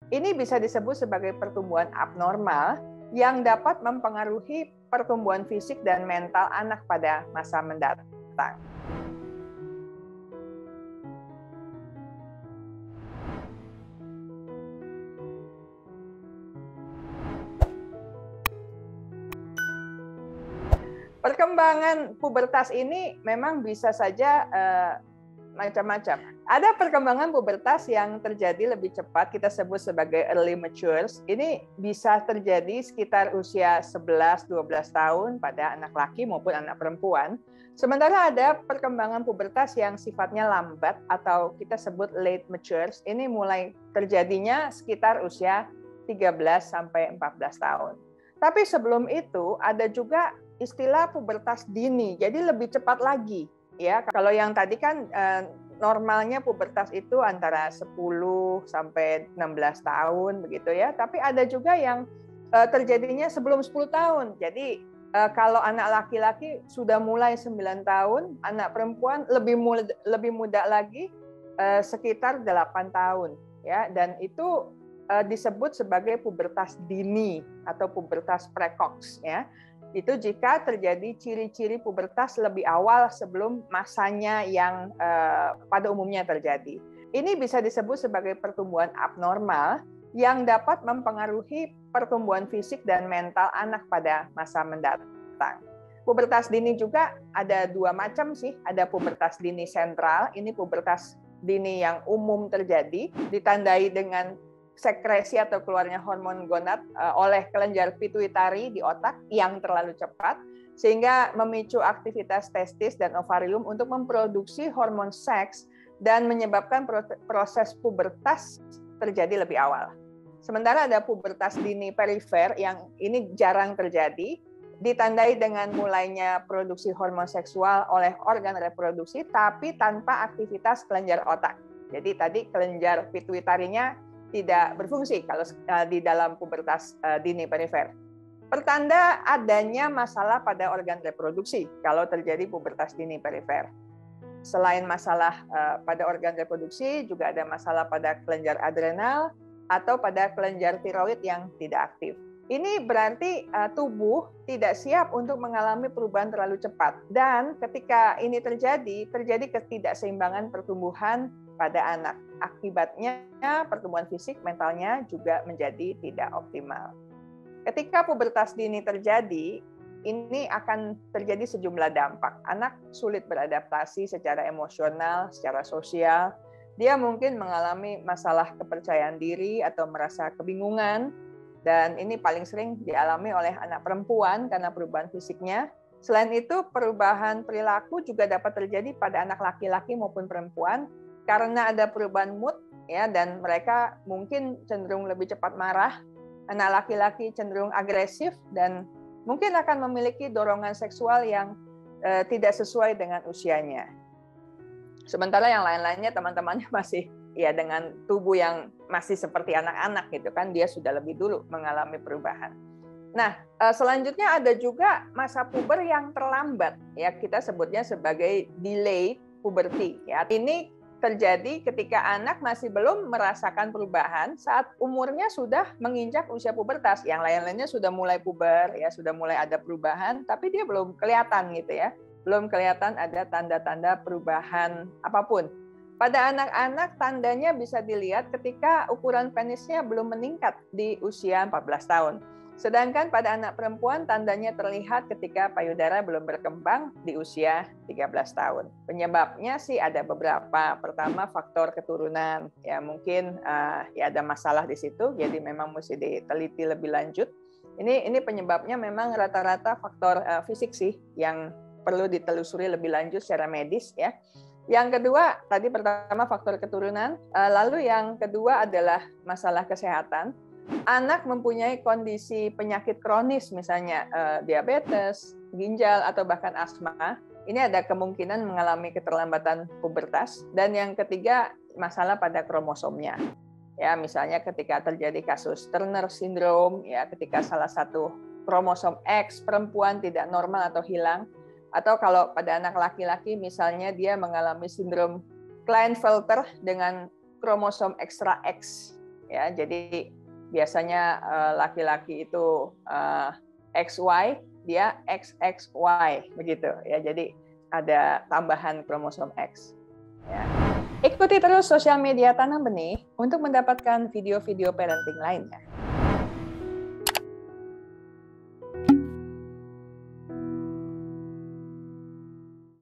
Ini bisa disebut sebagai pertumbuhan abnormal yang dapat mempengaruhi pertumbuhan fisik dan mental anak pada masa mendatang. Perkembangan pubertas ini memang bisa saja macam-macam. Ada perkembangan pubertas yang terjadi lebih cepat, kita sebut sebagai early matures. Ini bisa terjadi sekitar usia 11-12 tahun pada anak laki maupun anak perempuan. Sementara ada perkembangan pubertas yang sifatnya lambat atau kita sebut late matures. Ini mulai terjadinya sekitar usia 13-14 tahun. Tapi sebelum itu ada juga istilah pubertas dini, jadi lebih cepat lagi. Ya, kalau yang tadi kan normalnya pubertas itu antara 10 sampai 16 tahun begitu ya. Tapi ada juga yang terjadinya sebelum 10 tahun. Jadi kalau anak laki-laki sudah mulai 9 tahun, anak perempuan lebih muda lagi sekitar 8 tahun ya, dan itu disebut sebagai pubertas dini atau pubertas precox ya. Itu jika terjadi ciri-ciri pubertas lebih awal sebelum masanya yang pada umumnya terjadi. Ini bisa disebut sebagai pertumbuhan abnormal yang dapat mempengaruhi pertumbuhan fisik dan mental anak pada masa mendatang. Pubertas dini juga ada dua macam sih. Ada pubertas dini sentral, ini pubertas dini yang umum terjadi, ditandai dengan sekresi atau keluarnya hormon gonad oleh kelenjar pituitari di otak yang terlalu cepat sehingga memicu aktivitas testis dan ovarium untuk memproduksi hormon seks dan menyebabkan proses pubertas terjadi lebih awal. Sementara ada pubertas dini perifer yang ini jarang terjadi, ditandai dengan mulainya produksi hormon seksual oleh organ reproduksi tapi tanpa aktivitas kelenjar otak. Jadi tadi kelenjar pituitarinya tidak berfungsi kalau di dalam pubertas dini perifer. Pertanda adanya masalah pada organ reproduksi kalau terjadi pubertas dini perifer. Selain masalah pada organ reproduksi, juga ada masalah pada kelenjar adrenal atau pada kelenjar tiroid yang tidak aktif. Ini berarti tubuh tidak siap untuk mengalami perubahan terlalu cepat. Dan ketika ini terjadi ketidakseimbangan pertumbuhan pada anak. Akibatnya pertumbuhan fisik mentalnya juga menjadi tidak optimal. Ketika pubertas dini terjadi, ini akan terjadi sejumlah dampak. Anak sulit beradaptasi secara emosional, secara sosial. Dia mungkin mengalami masalah kepercayaan diri atau merasa kebingungan. Dan ini paling sering dialami oleh anak perempuan karena perubahan fisiknya. Selain itu, perubahan perilaku juga dapat terjadi pada anak laki-laki maupun perempuan karena ada perubahan mood ya, dan mereka mungkin cenderung lebih cepat marah. Anak laki-laki cenderung agresif dan mungkin akan memiliki dorongan seksual yang tidak sesuai dengan usianya. Sementara yang lain-lainnya teman-temannya masih ya dengan tubuh yang masih seperti anak-anak gitu kan, dia sudah lebih dulu mengalami perubahan. Nah, selanjutnya ada juga masa puber yang terlambat ya, kita sebutnya sebagai delayed puberty ya. Ini terjadi ketika anak masih belum merasakan perubahan saat umurnya sudah menginjak usia pubertas. Yang lain-lainnya sudah mulai puber ya, sudah mulai ada perubahan, tapi dia belum kelihatan gitu ya. Belum kelihatan ada tanda-tanda perubahan apapun. Pada anak-anak tandanya bisa dilihat ketika ukuran penisnya belum meningkat di usia 14 tahun. Sedangkan pada anak perempuan tandanya terlihat ketika payudara belum berkembang di usia 13 tahun. Penyebabnya sih ada beberapa. Pertama, faktor keturunan. Ya mungkin ya ada masalah di situ, jadi memang mesti diteliti lebih lanjut. Ini penyebabnya memang rata-rata faktor fisik sih yang perlu ditelusuri lebih lanjut secara medis ya. Yang kedua, tadi pertama faktor keturunan, lalu yang kedua adalah masalah kesehatan. Anak mempunyai kondisi penyakit kronis, misalnya diabetes, ginjal, atau bahkan asma, ini ada kemungkinan mengalami keterlambatan pubertas. Dan yang ketiga, masalah pada kromosomnya. Ya, misalnya ketika terjadi kasus Turner syndrome, ya ketika salah satu kromosom X perempuan tidak normal atau hilang, atau kalau pada anak laki-laki misalnya dia mengalami sindrom Klinefelter dengan kromosom ekstra X. ya. Jadi biasanya laki-laki itu XY, dia XXY begitu ya. Jadi ada tambahan kromosom X. Ya. Ikuti terus sosial media Tanam Benih untuk mendapatkan video-video parenting lainnya.